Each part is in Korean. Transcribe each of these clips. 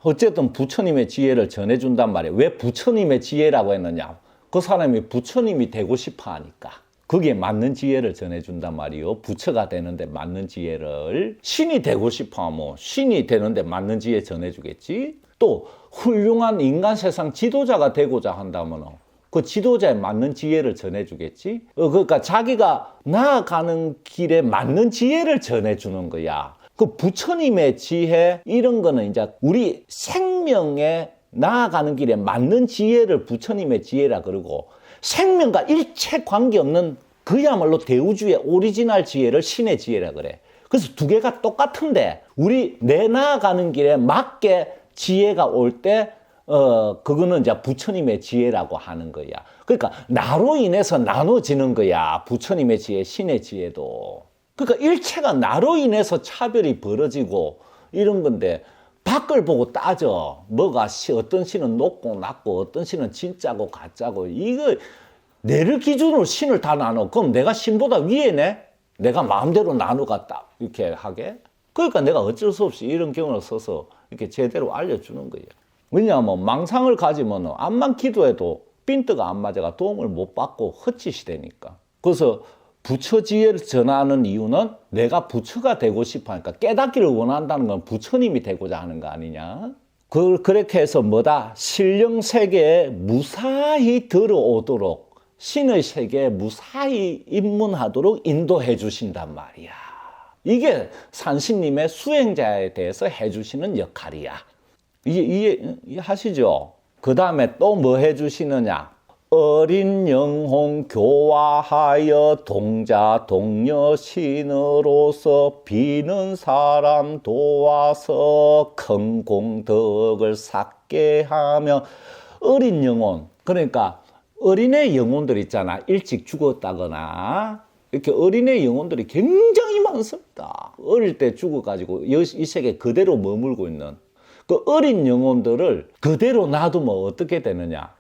어쨌든 부처님의 지혜를 전해준단 말이에요. 왜 부처님의 지혜라고 했느냐? 그 사람이 부처님이 되고 싶어 하니까. 거기에 맞는 지혜를 전해준단 말이에요. 부처가 되는데 맞는 지혜를. 신이 되고 싶어 하면 신이 되는데 맞는 지혜 전해주겠지. 또 훌륭한 인간 세상 지도자가 되고자 한다면 그 지도자에 맞는 지혜를 전해주겠지. 그러니까 자기가 나아가는 길에 맞는 지혜를 전해주는 거야. 그 부처님의 지혜 이런 거는 이제 우리 생명에 나아가는 길에 맞는 지혜를 부처님의 지혜라 그러고, 생명과 일체 관계없는 그야말로 대우주의 오리지널 지혜를 신의 지혜라 그래. 그래서 두 개가 똑같은데 우리 내 나아가는 길에 맞게 지혜가 올 때 그거는 이제 부처님의 지혜라고 하는 거야. 그러니까 나로 인해서 나눠지는 거야. 부처님의 지혜, 신의 지혜도. 그러니까 일체가 나로 인해서 차별이 벌어지고 이런 건데, 밖을 보고 따져. 뭐가 어떤 신은 높고 낮고 어떤 신은 진짜고 가짜고, 이거 내를 기준으로 신을 다 나눠. 그럼 내가 신보다 위에네? 내가 마음대로 나누겠다 이렇게 하게? 그러니까 내가 어쩔 수 없이 이런 경우를 써서 이렇게 제대로 알려주는 거예요. 왜냐하면 망상을 가지면 암만 기도해도 핀트가 안 맞아가 도움을 못 받고 헛짓이 되니까. 그래서 부처 지혜를 전하는 이유는 내가 부처가 되고 싶어 하니까, 깨닫기를 원한다는 건 부처님이 되고자 하는 거 아니냐? 그렇게 해서 뭐다? 신령 세계에 무사히 들어오도록, 신의 세계에 무사히 입문하도록 인도해 주신단 말이야. 이게 산신님의 수행자에 대해서 해주시는 역할이야. 이해하시죠? 그 다음에 또 뭐 해주시느냐? 어린 영혼 교화하여 동자 동녀 신으로서 비는 사람 도와서 큰 공덕을 쌓게 하며. 어린 영혼, 그러니까 어린애 영혼들 있잖아. 일찍 죽었다거나 이렇게 어린애 영혼들이 굉장히 많습니다. 어릴 때 죽어가지고 이 세계 그대로 머물고 있는 그 어린 영혼들을 그대로 놔두면 어떻게 되느냐?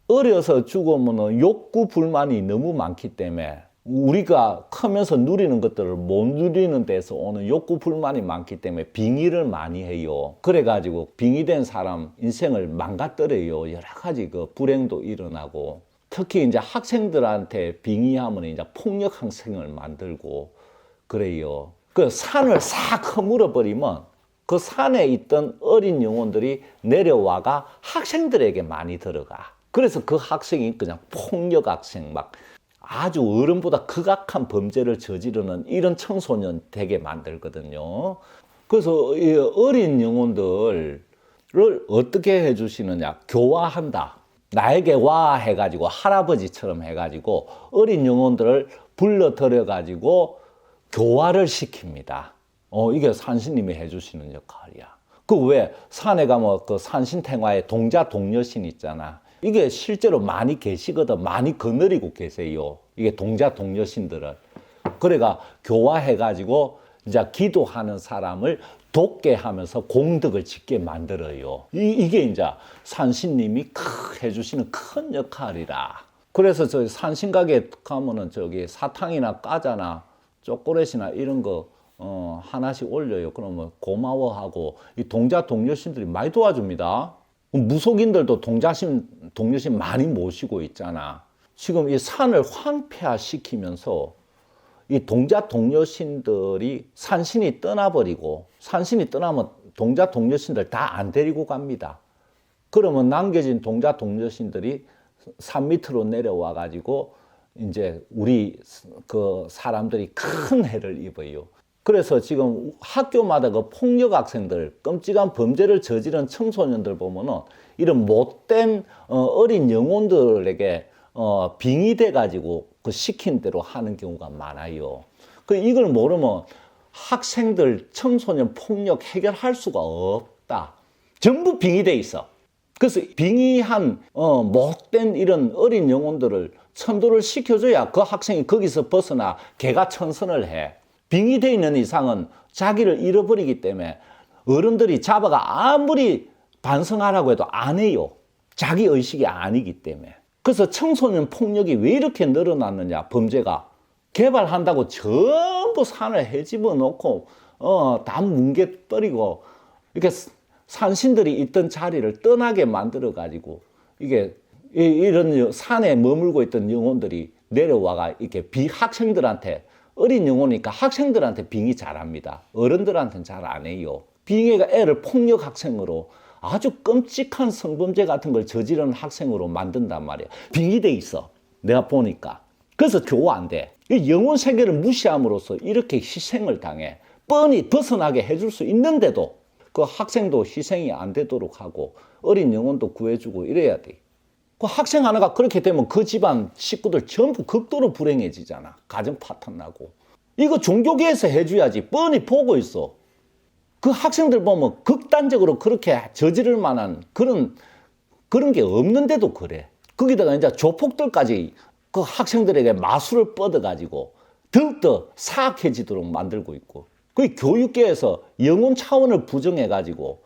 어려서 죽으면 욕구 불만이 너무 많기 때문에 우리가 크면서 누리는 것들을 못 누리는 데서 오는 욕구 불만이 많기 때문에 빙의를 많이 해요. 그래가지고 빙의된 사람 인생을 망가뜨려요. 여러 가지 그 불행도 일어나고, 특히 이제 학생들한테 빙의하면 이제 폭력 학생을 만들고 그래요. 그 산을 싹 허물어 버리면 그 산에 있던 어린 영혼들이 내려와가 학생들에게 많이 들어가. 그래서 그 학생이 그냥 폭력 학생, 막 아주 어른보다 극악한 범죄를 저지르는 이런 청소년 되게 만들거든요. 그래서 이 어린 영혼들을 어떻게 해주시느냐? 교화한다. 나에게 와 해가지고 할아버지처럼 해가지고 어린 영혼들을 불러들여가지고 교화를 시킵니다. 이게 산신님이 해주시는 역할이야. 그 왜 산에 가면 그 산신탱화에 동자 동녀신 있잖아. 이게 실제로 많이 계시거든. 많이 거느리고 계세요. 이게 동자 동녀신들을. 그래가 교화해가지고 이제 기도하는 사람을 돕게 하면서 공덕을 짓게 만들어요. 이게 이제 산신님이 해주시는 큰 역할이라. 그래서 저희 산신가게 가면은 저기 사탕이나 과자나 초콜릿이나 이런 거 하나씩 올려요. 그러면 고마워하고, 이 동자 동녀신들이 많이 도와줍니다. 무속인들도 동녀신 많이 모시고 있잖아. 지금 이 산을 황폐화시키면서 이 동자 동녀신들이 산신이 떠나버리고, 산신이 떠나면 동자 동녀신들 다 안 데리고 갑니다. 그러면 남겨진 동자 동녀신들이 산 밑으로 내려와 가지고 이제 우리 그 사람들이 큰 해를 입어요. 그래서 지금 학교마다 그 폭력 학생들, 끔찍한 범죄를 저지른 청소년들 보면은 이런 못된 어린 영혼들에게 빙의돼 가지고 그 시킨 대로 하는 경우가 많아요. 그 이걸 모르면 학생들 청소년 폭력 해결할 수가 없다. 전부 빙의돼 있어. 그래서 빙의한 못된 이런 어린 영혼들을 천도를 시켜줘야 그 학생이 거기서 벗어나 개가천선을 해. 빙의되어 있는 이상은 자기를 잃어버리기 때문에 어른들이 잡아가 아무리 반성하라고 해도 안 해요. 자기 의식이 아니기 때문에. 그래서 청소년 폭력이 왜 이렇게 늘어났느냐, 범죄가. 개발한다고 전부 산을 헤집어 놓고 다 뭉개버리고 이렇게 산신들이 있던 자리를 떠나게 만들어 가지고 이게 이런 산에 머물고 있던 영혼들이 내려와가 이렇게 학생들한테, 어린 영혼이니까 학생들한테 빙의 잘합니다. 어른들한테는 잘 안 해요. 빙의가 애를 폭력 학생으로, 아주 끔찍한 성범죄 같은 걸 저지르는 학생으로 만든단 말이야. 빙의돼 있어, 내가 보니까. 그래서 교화 안 돼. 영혼 세계를 무시함으로써 이렇게 희생을 당해. 뻔히 벗어나게 해줄 수 있는데도 그 학생도 희생이 안 되도록 하고 어린 영혼도 구해주고 이래야 돼. 그 학생 하나가 그렇게 되면 그 집안 식구들 전부 극도로 불행해지잖아. 가정 파탄 나고. 이거 종교계에서 해줘야지. 뻔히 보고 있어. 그 학생들 보면 극단적으로 그렇게 저지를 만한 그런 게 없는데도 그래. 거기다가 이제 조폭들까지 그 학생들에게 마술을 뻗어가지고 더욱더 사악해지도록 만들고 있고, 그 교육계에서 영혼 차원을 부정해가지고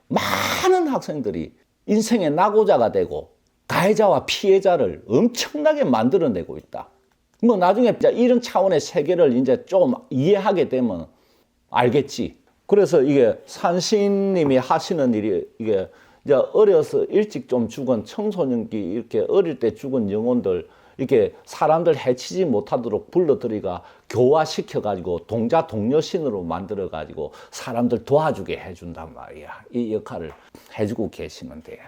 많은 학생들이 인생의 낙오자가 되고 가해자와 피해자를 엄청나게 만들어내고 있다. 뭐 나중에 이런 차원의 세계를 이제 좀 이해하게 되면 알겠지. 그래서 이게 산신님이 하시는 일이, 이게 이제 어려서 일찍 좀 죽은 청소년기, 이렇게 어릴 때 죽은 영혼들 이렇게 사람들 해치지 못하도록 불러들이가 교화시켜가지고 동자 동료신으로 만들어가지고 사람들 도와주게 해준단 말이야. 이 역할을 해주고 계시는데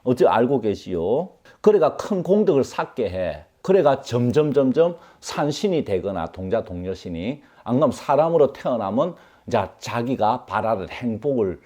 어찌 알고 계시오? 그래가 큰 공덕을 쌓게 해. 그래가 점점 산신이 되거나 동자 동료신이, 안 그러면 사람으로 태어나면 이제 자기가 바라는 행복을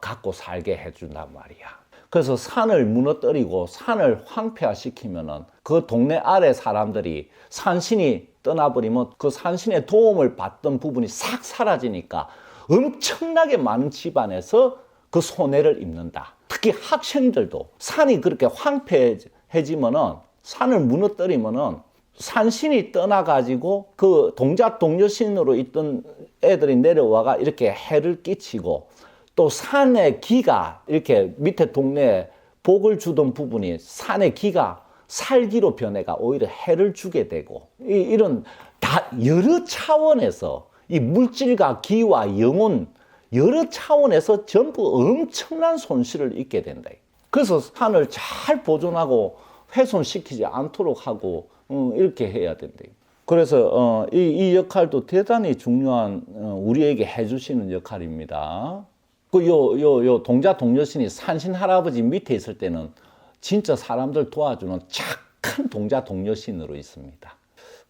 갖고 살게 해준단 말이야. 그래서 산을 무너뜨리고 산을 황폐화시키면은 그 동네 아래 사람들이 산신이 떠나버리면 그 산신의 도움을 받던 부분이 싹 사라지니까 엄청나게 많은 집안에서 그 손해를 입는다. 특히 학생들도 산이 그렇게 황폐해지면은, 산을 무너뜨리면은 산신이 떠나가지고 그 동자 동료신으로 있던 애들이 내려와가 이렇게 해를 끼치고, 또 산의 기가 이렇게 밑에 동네에 복을 주던 부분이 산의 기가 살기로 변해가 오히려 해를 주게 되고, 이런 다 여러 차원에서 이 물질과 기와 영혼 여러 차원에서 전부 엄청난 손실을 입게 된다. 그래서 산을 잘 보존하고 훼손시키지 않도록 하고 이렇게 해야 된다. 그래서 이 역할도 대단히 중요한 우리에게 해주시는 역할입니다. 요 동자 동료신이 산신 할아버지 밑에 있을 때는 진짜 사람들 도와주는 착한 동자 동료신으로 있습니다.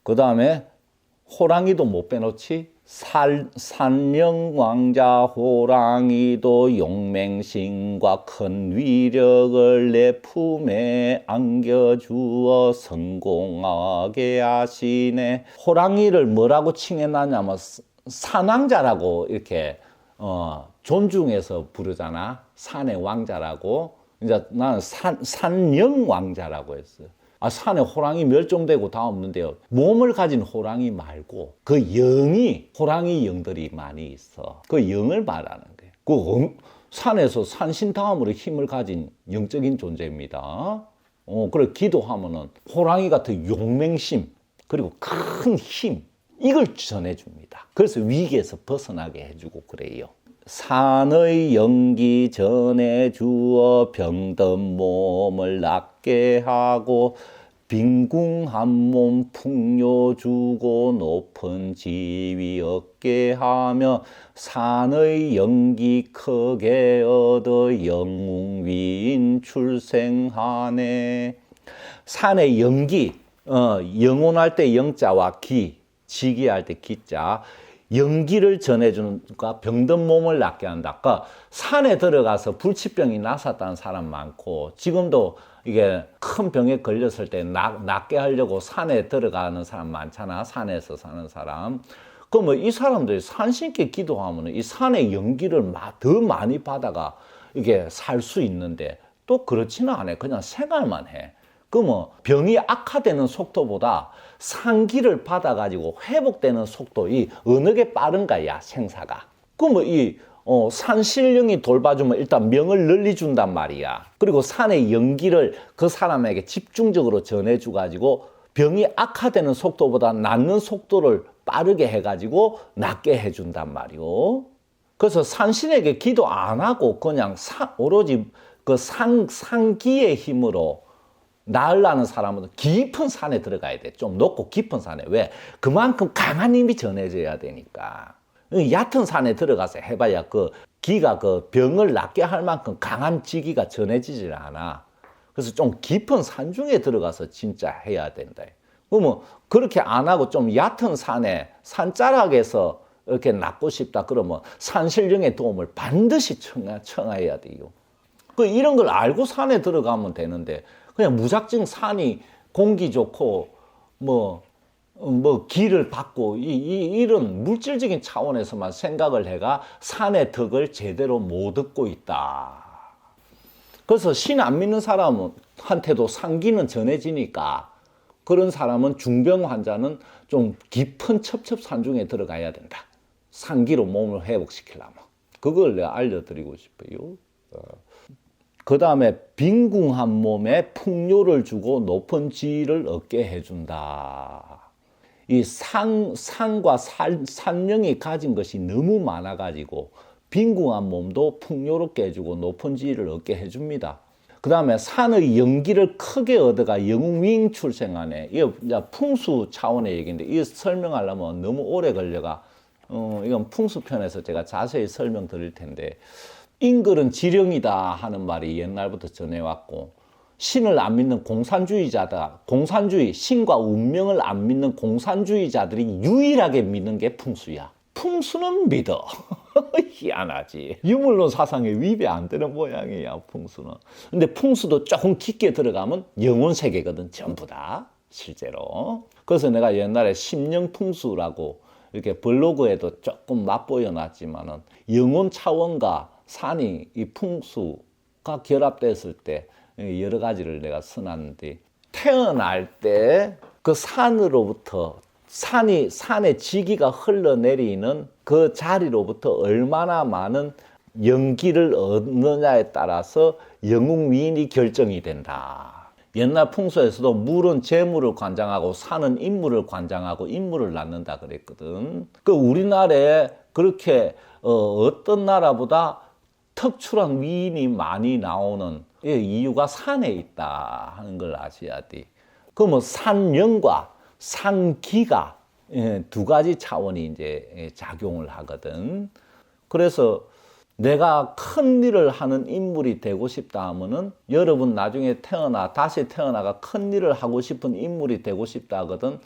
그 다음에 호랑이도 못 빼놓지. 산령왕자 호랑이도 용맹신과 큰 위력을 내 품에 안겨주어 성공하게 하시네. 호랑이를 뭐라고 칭해놨냐면 산왕자라고 이렇게 존중해서 부르잖아. 산의 왕자라고. 이제 나는 산령왕자라고 했어요. 산에 호랑이 멸종되고 다 없는데요. 몸을 가진 호랑이 말고 그 영이, 호랑이 영들이 많이 있어. 그 영을 말하는 거예요. 그 산에서 산신 다음으로 힘을 가진 영적인 존재입니다. 그래 기도하면은 호랑이 같은 용맹심, 그리고 큰 힘, 이걸 전해줍니다. 그래서 위기에서 벗어나게 해주고 그래요. 산의 영기 전해주어 병든 몸을 낫게 하고 빈궁한 몸 풍요주고 높은 지위 얻게 하며 산의 영기 크게 얻어 영웅위인 출생하네. 산의 영기, 영혼할 때 영자와 기, 지기할 때 기자, 영기를 전해주니까 병든 몸을 낫게 한다. 그러니까 산에 들어가서 불치병이 났었다는 사람 많고, 지금도 이게 큰 병에 걸렸을 때 낫게 하려고 산에 들어가는 사람 많잖아. 산에서 사는 사람. 그러면 이 사람들이 산신께 기도하면 이 산의 영기를 더 많이 받아가 이게 살 수 있는데, 또 그렇지는 않아요. 그냥 생활만 해. 그러면 병이 악화되는 속도보다 상기를 받아가지고 회복되는 속도, 이 어느 게 빠른가야, 생사가. 그러면 이 산신령이 돌봐주면 일단 명을 늘려준단 말이야. 그리고 산의 영기를 그 사람에게 집중적으로 전해줘가지고 병이 악화되는 속도보다 낫는 속도를 빠르게 해가지고 낫게 해준단 말이오. 그래서 산신에게 기도 안 하고 그냥 오로지 그 상기의 힘으로 나으려는 사람은 깊은 산에 들어가야 돼. 좀 높고 깊은 산에. 왜? 그만큼 강한 힘이 전해져야 되니까. 얕은 산에 들어가서 해봐야 그 기가 그 병을 낫게 할 만큼 강한 지기가 전해지질 않아. 그래서 좀 깊은 산 중에 들어가서 진짜 해야 된다. 그러면 그렇게 안 하고 좀 얕은 산에 산자락에서 이렇게 낫고 싶다 그러면 산신령의 도움을 반드시 청해야 돼요. 이런 걸 알고 산에 들어가면 되는데 그냥 무작정 산이 공기 좋고 뭐 길을 받고 이런 물질적인 차원에서만 생각을 해가 산의 덕을 제대로 못 얻고 있다. 그래서 신 안 믿는 사람한테도 상기는 전해지니까 그런 사람은 중병 환자는 좀 깊은 첩첩산중에 들어가야 된다. 상기로 몸을 회복시키려면. 그걸 내가 알려드리고 싶어요. 그 다음에 빈궁한 몸에 풍요를 주고 높은 지위를 얻게 해준다. 이 상과 산령이 가진 것이 너무 많아가지고 빈궁한 몸도 풍요롭게 해주고 높은 지위를 얻게 해줍니다. 그 다음에 산의 연기를 크게 얻어가 영웅윙 출생하네. 이거 풍수 차원의 얘기인데 이거 설명하려면 너무 오래 걸려가 이건 풍수편에서 제가 자세히 설명드릴 텐데 인글은 지령이다 하는 말이 옛날부터 전해왔고 신을 안 믿는 공산주의자다. 공산주의, 신과 운명을 안 믿는 공산주의자들이 유일하게 믿는 게 풍수야. 풍수는 믿어. 희한하지. 유물론 사상에 위배 안 되는 모양이야, 풍수는. 근데 풍수도 조금 깊게 들어가면 영혼 세계거든, 전부 다. 실제로. 그래서 내가 옛날에 심령풍수라고 이렇게 블로그에도 조금 맛보여 놨지만은 영혼 차원과 산이 이 풍수가 결합됐을 때 여러 가지를 내가 써놨는데 태어날 때 그 산으로부터 산의 지기가 흘러내리는 그 자리로부터 얼마나 많은 연기를 얻느냐에 따라서 영웅위인이 결정이 된다. 옛날 풍수에서도 물은 재물을 관장하고 산은 인물을 관장하고 인물을 낳는다 그랬거든. 우리나라에 그렇게 어떤 나라보다 특출한 위인이 많이 나오는 이유가 산에 있다 하는 걸 아셔야 돼. 그러면 산령과 산기가 두 가지 차원이 이제 작용을 하거든. 그래서 내가 큰 일을 하는 인물이 되고 싶다 하면은 여러분 나중에 다시 태어나가 큰 일을 하고 싶은 인물이 되고 싶다 하거든.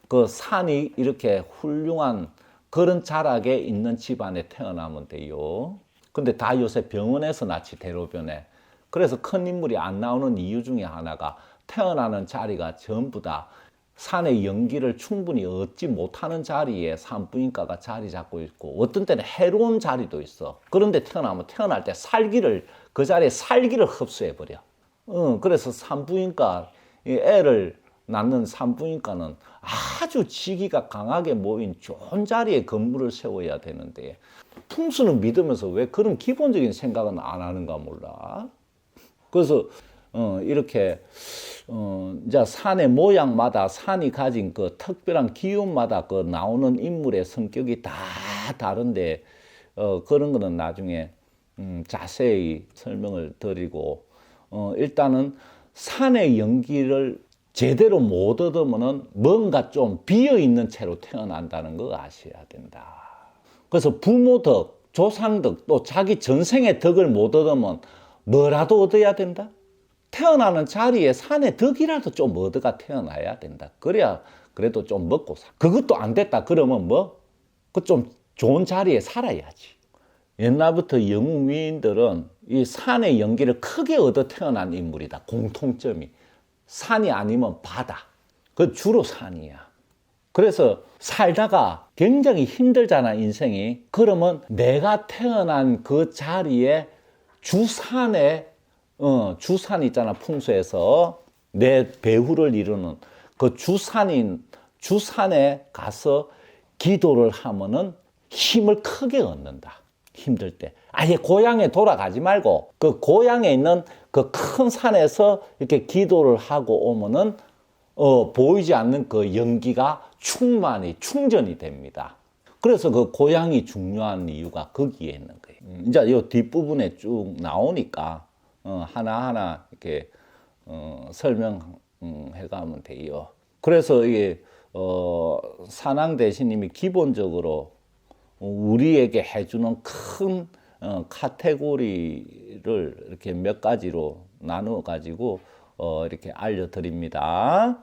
그 산이 이렇게 훌륭한 그런 자락에 있는 집안에 태어나면 돼요. 근데 다 요새 병원에서 낳지 대로변에. 그래서 큰 인물이 안 나오는 이유 중에 하나가 태어나는 자리가 전부 다 산의 연기를 충분히 얻지 못하는 자리에 산부인과가 자리 잡고 있고 어떤 때는 해로운 자리도 있어. 그런데 태어날 때 그 자리에 살기를 흡수해버려. 그래서 산부인과, 애를 낳는 산부인과는 아주 지기가 강하게 모인 좋은 자리에 건물을 세워야 되는데 풍수는 믿으면서 왜 그런 기본적인 생각은 안 하는가 몰라. 그래서 이렇게 이제 산의 모양마다 산이 가진 그 특별한 기운마다 그 나오는 인물의 성격이 다 다른데 그런 거는 나중에 자세히 설명을 드리고 일단은 산의 연기를 제대로 못 얻으면은 뭔가 좀 비어있는 채로 태어난다는 거 아셔야 된다. 그래서 부모 덕, 조상 덕, 또 자기 전생의 덕을 못 얻으면 뭐라도 얻어야 된다? 태어나는 자리에 산의 덕이라도 좀 얻어가 태어나야 된다. 그래야 그래도 좀 먹고 사. 그것도 안 됐다 그러면 그 좀 좋은 자리에 살아야지. 옛날부터 영웅 위인들은 이 산의 연기를 크게 얻어 태어난 인물이다. 공통점이. 산이 아니면 바다. 그 주로 산이야. 그래서 살다가 굉장히 힘들잖아, 인생이. 그러면 내가 태어난 그 자리에 주산 있잖아, 풍수에서. 내 배후를 이루는 그 주산에 가서 기도를 하면은 힘을 크게 얻는다. 힘들 때. 아예 고향에 돌아가지 말고 그 고향에 있는 그 큰 산에서 이렇게 기도를 하고 오면은 보이지 않는 그 연기가 충전이 됩니다. 그래서 그 고향이 중요한 이유가 거기에 있는 거예요. 이제 이 뒷부분에 쭉 나오니까 하나하나 이렇게 설명해 가면 돼요. 그래서 이게 산왕 대신님이 기본적으로 우리에게 해주는 큰 카테고리를 이렇게 몇 가지로 나누어 가지고 이렇게 알려드립니다.